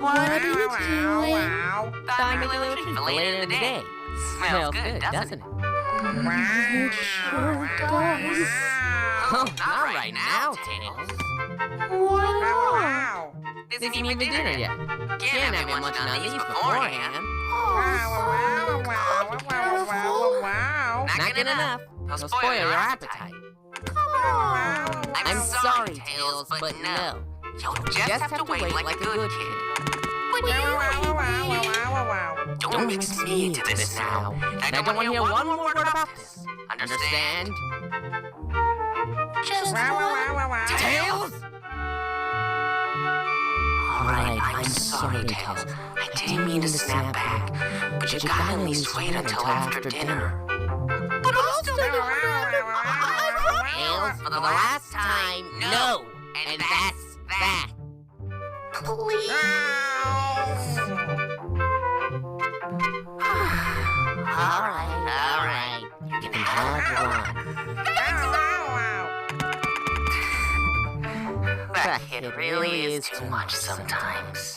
What are you doing? Thought I'd make a little treat for later in the day. Smells good, doesn't it? It sure does. Oh, not right now, Tails. Why not? This isn't even dinner yet. Can't have it munching on these beforehand. Oh, careful. Not good enough. They'll spoil your appetite. Come on. I'm sorry, Tails, but no. You'll just have to wait like a good kid. Don't mix me into this now. I don't want to hear one more word about this. Understand? Just one. Tails! Alright, I'm sorry, Tails. I didn't mean to snap back, but you gotta at least wait until after dinner. But I'll stick around. Tails, for the last time, no! And that's that. Please. Alright. You can have one. That kid really is too much sometimes.